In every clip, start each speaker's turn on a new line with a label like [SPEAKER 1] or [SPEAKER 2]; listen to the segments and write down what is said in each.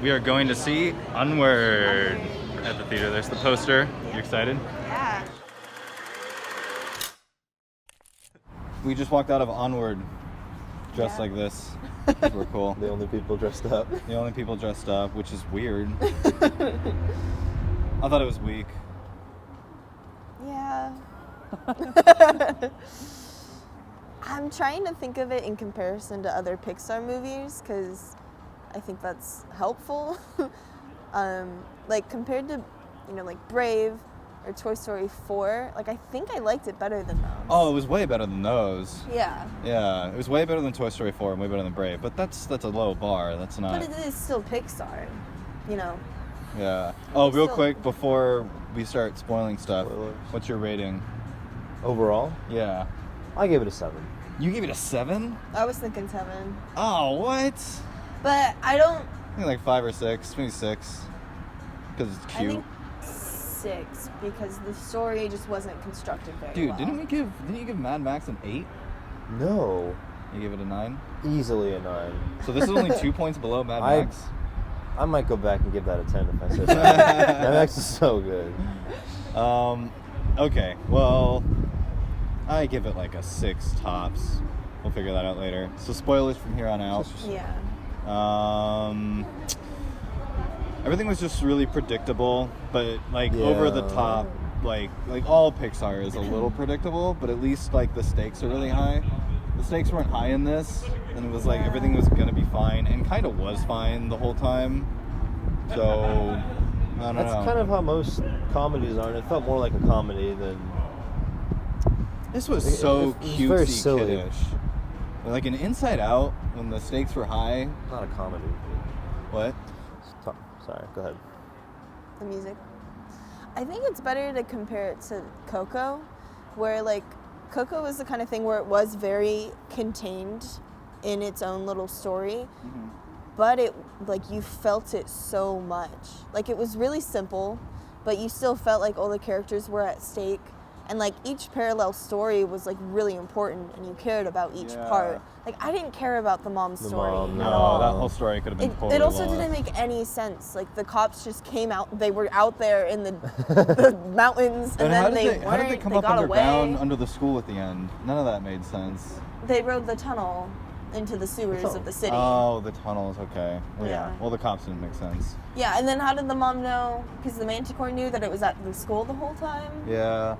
[SPEAKER 1] We are going to see Onward at the theater. There's the poster. You excited?
[SPEAKER 2] Yeah.
[SPEAKER 1] We just walked out of Onward dressed like this. Super cool.
[SPEAKER 3] The only people dressed up.
[SPEAKER 1] The only people dressed up, which is weird. I thought it was weak.
[SPEAKER 2] Yeah. I'm trying to think of it in comparison to other Pixar movies because I think that's helpful. Like compared to, like Brave or Toy Story 4, like I think I liked it better than those.
[SPEAKER 1] Oh, it was way better than those.
[SPEAKER 2] Yeah.
[SPEAKER 1] Yeah, it was way better than Toy Story 4 and way better than Brave, but that's a low bar. That's not.
[SPEAKER 2] But it is still Pixar,
[SPEAKER 1] Yeah. Oh, real
[SPEAKER 2] still...
[SPEAKER 1] quick before we start spoiling stuff,
[SPEAKER 3] Spoilers.
[SPEAKER 1] What's your rating?
[SPEAKER 3] Overall,
[SPEAKER 1] Yeah.
[SPEAKER 3] I gave it a 7.
[SPEAKER 1] You gave it a 7?
[SPEAKER 2] I was thinking 7.
[SPEAKER 1] Oh, what?
[SPEAKER 2] But I don't...
[SPEAKER 1] I think like 5 or 6, maybe 6. Because it's
[SPEAKER 2] I
[SPEAKER 1] cute.
[SPEAKER 2] think 6 because the story just wasn't constructed very
[SPEAKER 1] Dude,
[SPEAKER 2] well.
[SPEAKER 1] didn't you give Mad Max an 8?
[SPEAKER 3] No.
[SPEAKER 1] You gave it a 9?
[SPEAKER 3] Easily a 9.
[SPEAKER 1] So this is only 2 points below Mad Max?
[SPEAKER 3] I might go back and give that a 10 if I said that. Mad Max is so good.
[SPEAKER 1] Okay, well, I give it like a 6 tops. We'll figure that out later. So spoilers from here on out.
[SPEAKER 2] Yeah.
[SPEAKER 1] Everything was just really predictable, but like
[SPEAKER 3] Yeah.
[SPEAKER 1] over the top, like all Pixar is a little predictable, but at least like the stakes are really high. The stakes weren't high in this, and it was like everything was gonna be fine, and kind of was fine the whole time. So I don't know.
[SPEAKER 3] That's kind of how most comedies are, and it felt more like a comedy than...
[SPEAKER 1] This was so
[SPEAKER 3] it was very
[SPEAKER 1] cutesy
[SPEAKER 3] silly.
[SPEAKER 1] kiddish. Like in Inside Out, when the stakes were high.
[SPEAKER 3] Not a comedy.
[SPEAKER 1] What?
[SPEAKER 3] Sorry, go ahead.
[SPEAKER 2] The music. I think it's better to compare it to Coco, where like Coco was the kind of thing where it was very contained in its own little story, but it like you felt it so much. Like it was really simple, but you still felt like all the characters were at stake, and like each parallel story was like really important, and you cared about each part. Like I didn't care about the mom's story
[SPEAKER 3] mom,
[SPEAKER 2] at
[SPEAKER 1] No,
[SPEAKER 2] all.
[SPEAKER 1] that whole story could have been totally
[SPEAKER 2] It also
[SPEAKER 1] lost.
[SPEAKER 2] didn't make any sense. Like the cops just came out. They were out there in the mountains, and
[SPEAKER 1] how
[SPEAKER 2] then
[SPEAKER 1] did
[SPEAKER 2] they
[SPEAKER 1] they,
[SPEAKER 2] weren't.
[SPEAKER 1] how did they come up
[SPEAKER 2] got
[SPEAKER 1] underground
[SPEAKER 2] away.
[SPEAKER 1] under the school at the end? None of that made sense.
[SPEAKER 2] They rode the tunnel into the sewers of the city.
[SPEAKER 1] Oh, the tunnels. Okay. Well,
[SPEAKER 2] Yeah.
[SPEAKER 1] Well, the cops didn't make sense.
[SPEAKER 2] Yeah, and then how did the mom know? Because the Manticore knew that it was at the school the whole time.
[SPEAKER 1] Yeah.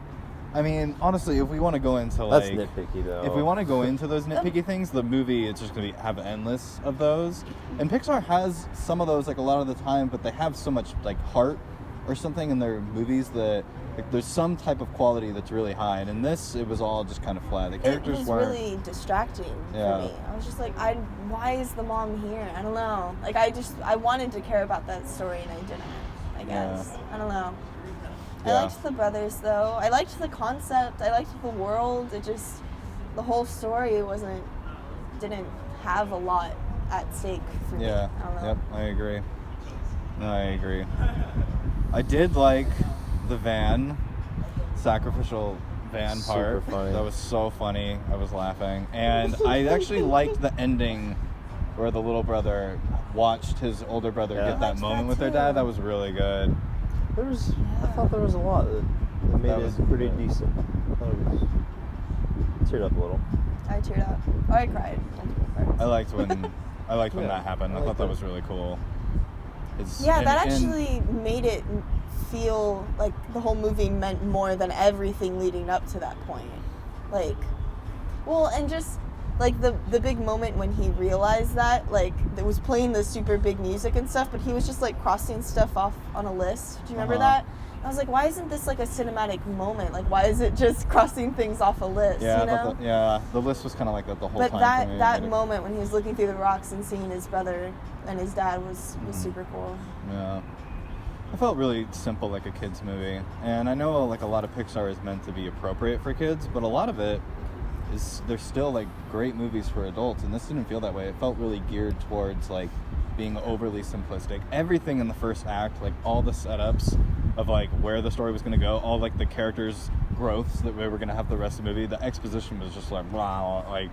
[SPEAKER 1] I mean, honestly, if we want to go into
[SPEAKER 3] That's
[SPEAKER 1] like,
[SPEAKER 3] nitpicky, though.
[SPEAKER 1] if we want to go into those nitpicky things, the movie it's just gonna have endless of those. And Pixar has some of those like a lot of the time, but they have so much like heart or something in their movies that like, there's some type of quality that's really high. And in this, it was all just kind of flat. The characters
[SPEAKER 2] It was
[SPEAKER 1] weren't.
[SPEAKER 2] really distracting
[SPEAKER 1] Yeah.
[SPEAKER 2] for me. I was just like, why is the mom here? I don't know. Like I wanted to care about that story and I didn't. I guess. I don't know. I
[SPEAKER 1] Yeah.
[SPEAKER 2] liked the brothers though. I liked the concept. I liked the world. It just the whole story didn't have a lot at stake for me.
[SPEAKER 1] Yeah.
[SPEAKER 2] I don't know.
[SPEAKER 1] Yep. I agree. I agree. I did like the sacrificial van
[SPEAKER 3] Super
[SPEAKER 1] part.
[SPEAKER 3] funny.
[SPEAKER 1] That was so funny. I was laughing, and I actually liked the ending where the little brother watched his older brother
[SPEAKER 3] Yeah.
[SPEAKER 1] get
[SPEAKER 2] I
[SPEAKER 1] that
[SPEAKER 2] liked
[SPEAKER 1] moment
[SPEAKER 2] that
[SPEAKER 1] with their
[SPEAKER 2] too.
[SPEAKER 1] dad. That was really good.
[SPEAKER 3] I thought there was a lot that made
[SPEAKER 1] That
[SPEAKER 3] it
[SPEAKER 1] was
[SPEAKER 3] pretty
[SPEAKER 1] good.
[SPEAKER 3] decent. I thought it was... Teared up a little.
[SPEAKER 2] I teared up. Oh, I cried.
[SPEAKER 1] I liked when
[SPEAKER 3] Yeah,
[SPEAKER 1] that happened.
[SPEAKER 3] I
[SPEAKER 1] I thought
[SPEAKER 3] liked
[SPEAKER 1] that
[SPEAKER 3] it.
[SPEAKER 1] was really cool.
[SPEAKER 2] Yeah, that actually made it feel like the whole movie meant more than everything leading up to that point. Like, well, and just like the big moment when he realized that, like, it was playing the super big music and stuff, but he was just like crossing stuff off on a list. Do you remember that? I was like, why isn't this like a cinematic moment? Like, why is it just crossing things off a list?
[SPEAKER 1] Yeah,
[SPEAKER 2] you know?
[SPEAKER 1] the list was kind of like that the whole
[SPEAKER 2] But
[SPEAKER 1] time. for me.
[SPEAKER 2] that moment when he was looking through the rocks and seeing his brother and his dad was super cool.
[SPEAKER 1] Yeah. I felt really simple, like a kid's movie. And I know like a lot of Pixar is meant to be appropriate for kids, but a lot of it is, they're still like great movies for adults, and this didn't feel that way. It felt really geared towards like being overly simplistic. Everything in the first act, like all the setups of like where the story was going to go, all like the characters' growths that we were going to have the rest of the movie, the exposition was just like, wow, like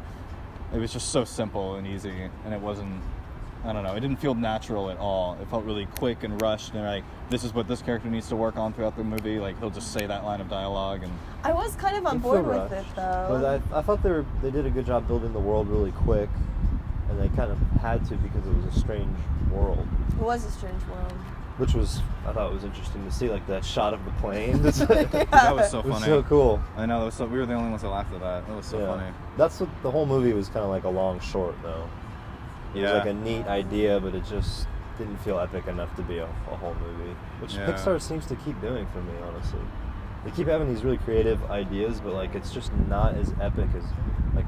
[SPEAKER 1] it was just so simple and easy, and it wasn't I don't know, it didn't feel natural at all. It felt really quick and rushed, and like, this is what this character needs to work on throughout the movie. Like, he'll just say that line of dialogue, and
[SPEAKER 2] I was kind of on
[SPEAKER 3] It
[SPEAKER 2] board
[SPEAKER 3] feel
[SPEAKER 2] with it
[SPEAKER 3] rushed.
[SPEAKER 2] though.
[SPEAKER 3] But I thought they did a good job building the world really quick, and they kind of had to because it was a strange world,
[SPEAKER 2] It was a strange world.
[SPEAKER 3] which I thought was interesting to see, like that shot of the plane. It
[SPEAKER 1] that was so
[SPEAKER 3] was
[SPEAKER 1] funny.
[SPEAKER 3] so cool.
[SPEAKER 1] I know, we were the only ones that laughed at that. That was so
[SPEAKER 3] Yeah.
[SPEAKER 1] funny.
[SPEAKER 3] That's what the whole movie was kind of like a long short, though. It was like a neat idea, but it just didn't feel epic enough to be a whole movie, which
[SPEAKER 1] Yeah.
[SPEAKER 3] Pixar seems to keep doing for me, honestly. They keep having these really creative ideas, but like it's just not as epic as like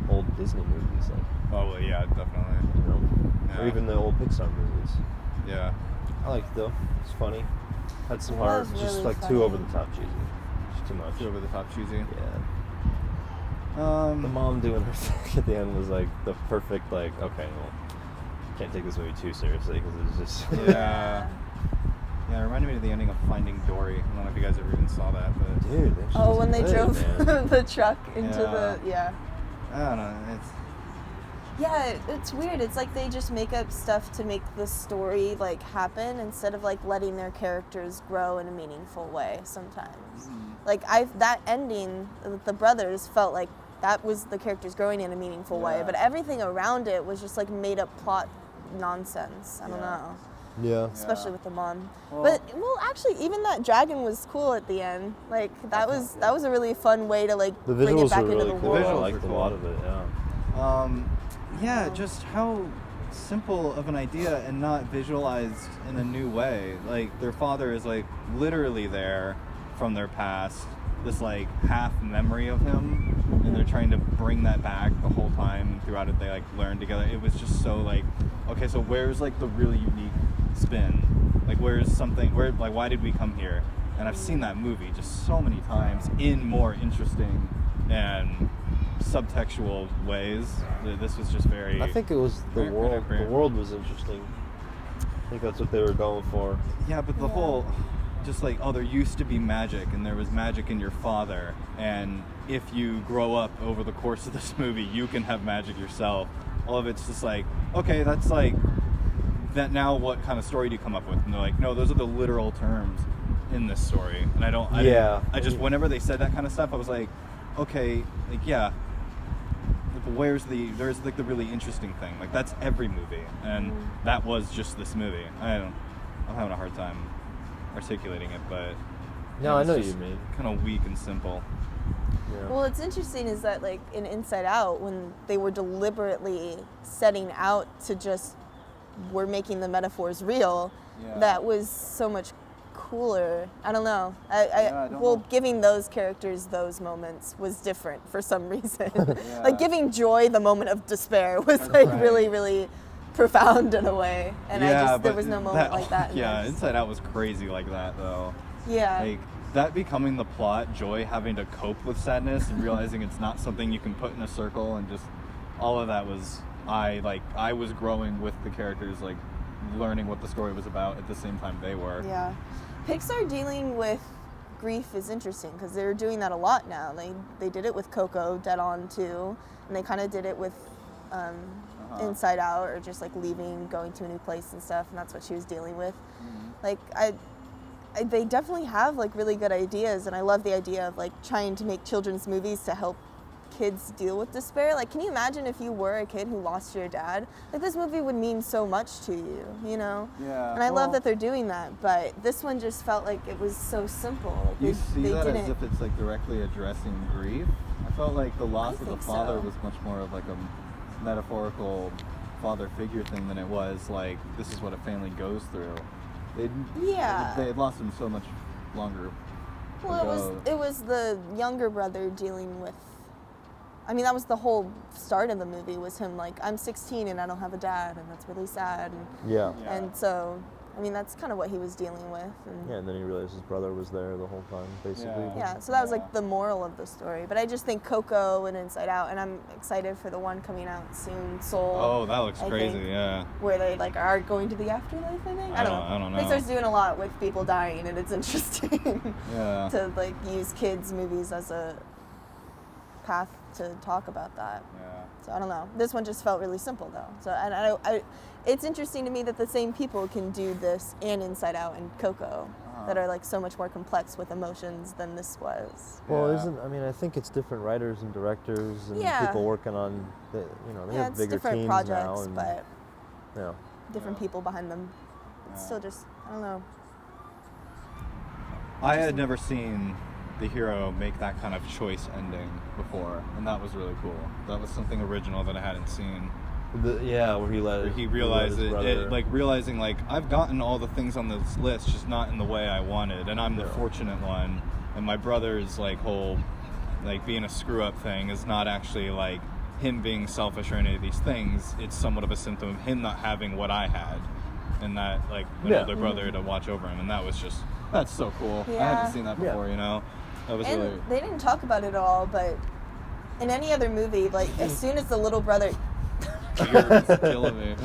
[SPEAKER 3] old Disney movies, like,
[SPEAKER 1] Oh, well, yeah, definitely.
[SPEAKER 3] you know,
[SPEAKER 1] Yeah.
[SPEAKER 3] or even the old Pixar movies.
[SPEAKER 1] Yeah.
[SPEAKER 3] I liked it though. It's funny. Had some
[SPEAKER 2] It
[SPEAKER 3] heart.
[SPEAKER 2] was
[SPEAKER 3] Just
[SPEAKER 2] really
[SPEAKER 3] like
[SPEAKER 2] funny.
[SPEAKER 3] too over the top cheesy. Just too much.
[SPEAKER 1] Too over the top cheesy.
[SPEAKER 3] Yeah. The mom doing her thing at the end was like the perfect, like, okay, well, can't take this movie too seriously because it's just.
[SPEAKER 1] Yeah. Yeah, it reminded me of the ending of Finding Dory. I don't know if you guys ever even saw that, but
[SPEAKER 3] Dude. that shit
[SPEAKER 2] Oh,
[SPEAKER 3] was
[SPEAKER 2] when they
[SPEAKER 3] good,
[SPEAKER 2] drove
[SPEAKER 3] man.
[SPEAKER 2] the truck into
[SPEAKER 1] Yeah. I don't know.
[SPEAKER 2] It's weird. It's like they just make up stuff to make the story like happen instead of like letting their characters grow in a meaningful way sometimes. Like that ending, the brothers felt like that was the characters growing in a meaningful way,
[SPEAKER 1] Yeah.
[SPEAKER 2] but everything around it was just like made up plot nonsense. I don't
[SPEAKER 1] Yeah.
[SPEAKER 2] know.
[SPEAKER 3] Yeah.
[SPEAKER 2] Especially with the mom.
[SPEAKER 1] Well-
[SPEAKER 2] But actually even that dragon was cool at the end. Like that was a really fun way to like
[SPEAKER 3] The
[SPEAKER 2] bring it
[SPEAKER 3] visuals
[SPEAKER 2] back
[SPEAKER 3] were
[SPEAKER 2] into
[SPEAKER 3] really
[SPEAKER 2] the
[SPEAKER 3] cool. I
[SPEAKER 2] world.
[SPEAKER 3] liked a lot of it. Yeah.
[SPEAKER 1] Yeah, just how simple of an idea and not visualized in a new way. Like, their father is like literally there from their past, this like half memory of him, and they're trying to bring that back the whole time throughout it. They like learn together. It was just so like, okay, so where's like the really unique spin? Like, where's something, like, why did we come here? And I've seen that movie just so many times in more interesting and subtextual ways. This was just very.
[SPEAKER 3] I think it was the
[SPEAKER 1] very
[SPEAKER 3] world. The
[SPEAKER 1] great.
[SPEAKER 3] world was interesting. I think that's what they were going for.
[SPEAKER 1] Yeah, but the whole, just like, oh, there used to be magic, and there was magic in your father, and if you grow up over the course of this movie, you can have magic yourself. All of it's just like, okay, that's like, that now what kind of story do you come up with? And they're like, no, those are the literal terms in this story. And I just, whenever they said that kind of stuff, I was like, okay, like, yeah, like, there's like the really interesting thing. Like, that's every movie, and that was just this movie. I'm having a hard time articulating it, but
[SPEAKER 3] No, I
[SPEAKER 1] it's
[SPEAKER 3] know
[SPEAKER 1] just
[SPEAKER 3] you mean.
[SPEAKER 1] kind of weak and simple.
[SPEAKER 3] Yeah.
[SPEAKER 2] Well, what's interesting is that, like, in Inside Out, when they were deliberately setting out to just, we're making the metaphors real,
[SPEAKER 1] Yeah.
[SPEAKER 2] that was so much cooler. I don't know.
[SPEAKER 1] I don't know.
[SPEAKER 2] Giving those characters those moments was different for some reason.
[SPEAKER 1] Yeah.
[SPEAKER 2] Like, giving Joy the moment of despair was, like,
[SPEAKER 1] Right.
[SPEAKER 2] really, really profound in a way. And there
[SPEAKER 1] but
[SPEAKER 2] was no moment like that in
[SPEAKER 1] Yeah,
[SPEAKER 2] this.
[SPEAKER 1] Inside Out was crazy like that, though.
[SPEAKER 2] Yeah.
[SPEAKER 1] Like, that becoming the plot, Joy having to cope with sadness and realizing it's not something you can put in a circle, and just all of that was, I was growing with the characters, like, learning what the story was about at the same time they were.
[SPEAKER 2] Yeah. Pixar dealing with grief is interesting because they're doing that a lot now. They did it with Coco, Dead On too, and they kind of did it with Inside Out, or just like leaving, going to a new place and stuff, and that's what she was dealing with. Like, they definitely have like really good ideas, and I love the idea of like trying to make children's movies to help kids deal with despair. Like, can you imagine if you were a kid who lost your dad? Like, this movie would mean so much to you, you know?
[SPEAKER 1] Yeah.
[SPEAKER 2] And I love that they're doing that, but this one just felt like it was so simple. Like,
[SPEAKER 1] You see
[SPEAKER 2] they
[SPEAKER 1] that
[SPEAKER 2] didn't.
[SPEAKER 1] as if it's like directly addressing grief. I felt like the loss of the
[SPEAKER 2] think
[SPEAKER 1] father
[SPEAKER 2] so.
[SPEAKER 1] was much more of like a metaphorical father figure thing than it was like, this is what a family goes through. They had lost him so much longer.
[SPEAKER 2] Well, it was the younger brother dealing with. I mean, that was the whole start of the movie, was him like, I'm 16 and I don't have a dad, and that's really sad.
[SPEAKER 3] Yeah.
[SPEAKER 2] And so, I mean, that's kind of what he was dealing with. And
[SPEAKER 3] Yeah, and then he realized his brother was there the whole time, basically.
[SPEAKER 2] yeah, so that was like the moral of the story. But I just think Coco and Inside Out, and I'm excited for the one coming out soon, Soul.
[SPEAKER 1] Oh, that looks
[SPEAKER 2] I
[SPEAKER 1] crazy,
[SPEAKER 2] think,
[SPEAKER 1] yeah.
[SPEAKER 2] where they like are going to the afterlife, I think. I don't know.
[SPEAKER 1] know.
[SPEAKER 2] Pixar's doing a lot with people dying, and it's interesting
[SPEAKER 1] Yeah.
[SPEAKER 2] to like use kids' movies as path to talk about that.
[SPEAKER 1] Yeah.
[SPEAKER 2] So I don't know. This one just felt really simple though. So and it's interesting to me that the same people can do this and Inside Out and Coco that are like so much more complex with emotions than this was.
[SPEAKER 3] Well,
[SPEAKER 1] Yeah.
[SPEAKER 3] I think it's different writers and directors and
[SPEAKER 2] Yeah.
[SPEAKER 3] people working on, they have
[SPEAKER 2] It's
[SPEAKER 3] bigger
[SPEAKER 2] different
[SPEAKER 3] teams
[SPEAKER 2] projects,
[SPEAKER 3] now. And,
[SPEAKER 2] but
[SPEAKER 3] yeah.
[SPEAKER 2] different people behind them. It's
[SPEAKER 1] Yeah.
[SPEAKER 2] still just, I don't know.
[SPEAKER 1] I had never seen the hero make that kind of choice ending before, and that was really cool. That was something original that I hadn't seen.
[SPEAKER 3] Where
[SPEAKER 1] He realized
[SPEAKER 3] his brother.
[SPEAKER 1] realizing like I've gotten all the things on this list, just not in the way I wanted, and I'm the fortunate one. And my brother's like whole, like being a screw up thing is not actually like him being selfish or any of these things. It's somewhat of a symptom of him not having what I had, and that like an older brother to watch over him, and that's so cool. I
[SPEAKER 2] Yeah.
[SPEAKER 1] hadn't seen that before, That was
[SPEAKER 2] And
[SPEAKER 1] really.
[SPEAKER 2] they didn't talk about it all, but in any other movie, like as soon as the little brother
[SPEAKER 1] You're killing me.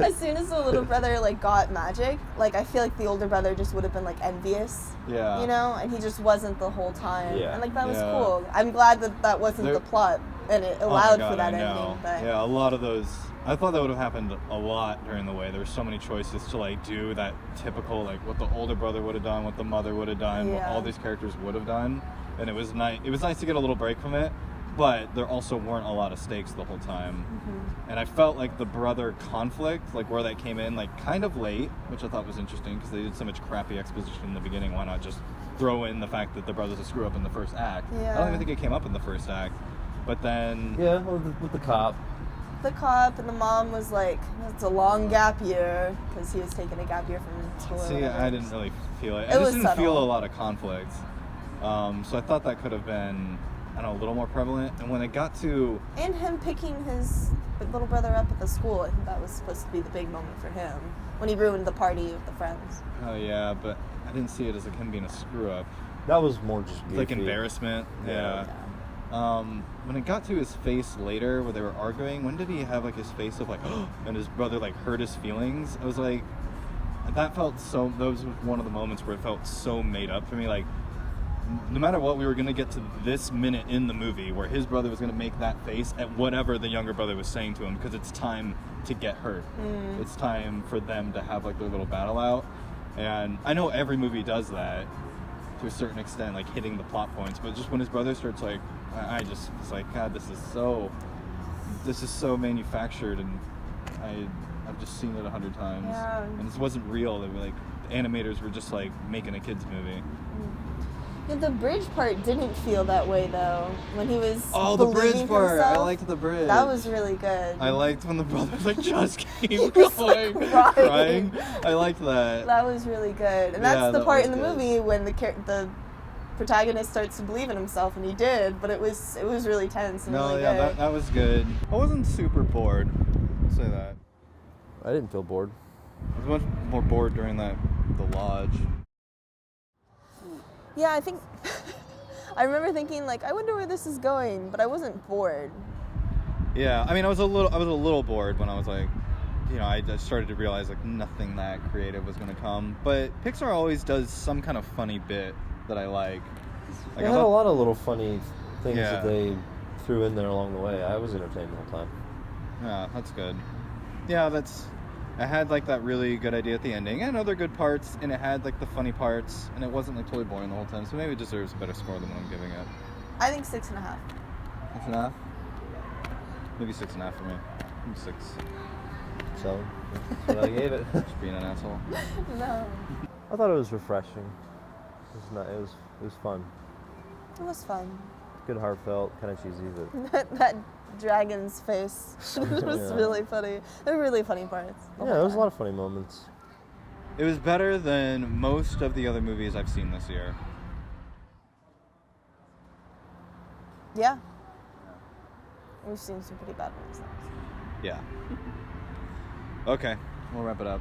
[SPEAKER 2] as soon as the little brother like got magic, like I feel like the older brother just would have been like envious.
[SPEAKER 1] Yeah.
[SPEAKER 2] And he just wasn't the whole time.
[SPEAKER 3] Yeah.
[SPEAKER 2] And like that was
[SPEAKER 1] Yeah.
[SPEAKER 2] cool. I'm glad that that wasn't the plot and it
[SPEAKER 1] Oh my
[SPEAKER 2] allowed
[SPEAKER 1] God,
[SPEAKER 2] for that
[SPEAKER 1] I know.
[SPEAKER 2] ending. But
[SPEAKER 1] Yeah, a lot of those. I thought that would have happened a lot during the way. There were so many choices to like do that typical like what the older brother would have done, what the mother would have done, what
[SPEAKER 2] Yeah.
[SPEAKER 1] all these characters would have done, and it was nice. It was nice to get a little break from it, but there also weren't a lot of stakes the whole time.
[SPEAKER 2] Mm-hmm.
[SPEAKER 1] And I felt like the brother conflict, like where that came in, like kind of late, which I thought was interesting because they did so much crappy exposition in the beginning. Why not just throw in the fact that the brother's a screw up in the first act? I
[SPEAKER 2] Yeah.
[SPEAKER 1] don't even think it came up in the first act. But then
[SPEAKER 3] Yeah, with the cop.
[SPEAKER 2] the cop and the mom was like, it's a long gap year because he was taking a gap year from school. or
[SPEAKER 1] See,
[SPEAKER 2] whatever.
[SPEAKER 1] I didn't really feel it.
[SPEAKER 2] It
[SPEAKER 1] I just
[SPEAKER 2] was
[SPEAKER 1] didn't feel
[SPEAKER 2] subtle.
[SPEAKER 1] a lot of conflict. So I thought that could have been, I don't know, a little more prevalent. And when it got to,
[SPEAKER 2] And him picking his little brother up at the school, I think that was supposed to be the big moment for him when he ruined the party with the friends.
[SPEAKER 1] oh yeah, but I didn't see it as like him being a screw up.
[SPEAKER 3] That was more just goofy.
[SPEAKER 1] Like embarrassment. Yeah. When it got to his face later, where they were arguing, when did he have like his face of like, and his brother like hurt his feelings? I was like, that felt so. That was one of the moments where it felt so made up for me. Like, no matter what, we were gonna get to this minute in the movie where his brother was gonna make that face at whatever the younger brother was saying to him, because it's time to get hurt. It's time for them to have like their little battle out. And I know every movie does that to a certain extent, like hitting the plot points, but just when his brother starts like, I just was like, God, this is so manufactured, and I've just seen it 100 times.
[SPEAKER 2] Yeah.
[SPEAKER 1] And this wasn't real. They were like, the animators were just like making a kid's movie.
[SPEAKER 2] Yeah, the bridge part didn't feel that way though. When he was
[SPEAKER 1] Oh, the bridge
[SPEAKER 2] believing
[SPEAKER 1] part! I
[SPEAKER 2] himself,
[SPEAKER 1] liked the bridge.
[SPEAKER 2] that was really good.
[SPEAKER 1] I liked when the brothers like just keep
[SPEAKER 2] He was, like,
[SPEAKER 1] going,
[SPEAKER 2] crying.
[SPEAKER 1] I liked that.
[SPEAKER 2] That was really good, and that's
[SPEAKER 1] Yeah,
[SPEAKER 2] the
[SPEAKER 1] that
[SPEAKER 2] part
[SPEAKER 1] was
[SPEAKER 2] in the
[SPEAKER 1] good.
[SPEAKER 2] movie when the protagonist starts to believe in himself, and he did. But it was really tense and
[SPEAKER 1] No,
[SPEAKER 2] really
[SPEAKER 1] yeah,
[SPEAKER 2] good.
[SPEAKER 1] that was good. I wasn't super bored. I'll say that.
[SPEAKER 3] I didn't feel bored.
[SPEAKER 1] I was much more bored during the lodge.
[SPEAKER 2] Yeah, I think I remember thinking like, I wonder where this is going, but I wasn't bored.
[SPEAKER 1] Yeah, I mean, I was a little bored when I was like, I just started to realize like nothing that creative was going to come. But Pixar always does some kind of funny bit that I like.
[SPEAKER 3] They had a lot of little funny things
[SPEAKER 1] Yeah.
[SPEAKER 3] that they threw in there along the way. I was entertained the whole time.
[SPEAKER 1] Yeah, that's good. Yeah, I had like that really good idea at the ending and other good parts, and it had like the funny parts, and it wasn't like totally boring the whole time, so maybe it deserves a better score than what I'm giving it.
[SPEAKER 2] I think 6.5.
[SPEAKER 1] 6.5? Maybe 6.5 for me. Maybe 6.
[SPEAKER 3] So that's what I gave it.
[SPEAKER 1] Just being an asshole.
[SPEAKER 2] No,
[SPEAKER 3] I thought it was refreshing. It was fun.
[SPEAKER 2] it was fun.
[SPEAKER 3] Good, heartfelt, kind of cheesy, but
[SPEAKER 2] that dragon's face was
[SPEAKER 3] Yeah.
[SPEAKER 2] really funny. There were really funny parts. the
[SPEAKER 3] yeah,
[SPEAKER 2] whole
[SPEAKER 3] there was a
[SPEAKER 2] time.
[SPEAKER 3] lot of funny moments.
[SPEAKER 1] It was better than most of the other movies I've seen this year.
[SPEAKER 2] Yeah. We've seen some pretty bad ones.
[SPEAKER 1] Yeah. Okay, we'll wrap it up.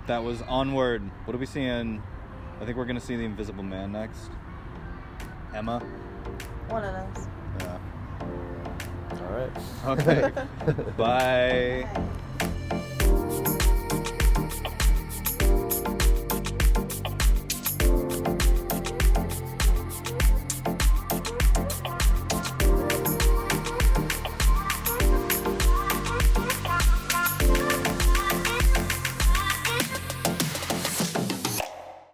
[SPEAKER 1] That was Onward. What are we seeing? I think we're going to see The Invisible Man next. Emma?
[SPEAKER 2] One of those.
[SPEAKER 1] Yeah.
[SPEAKER 3] All right.
[SPEAKER 1] Okay. Bye.
[SPEAKER 2] Okay.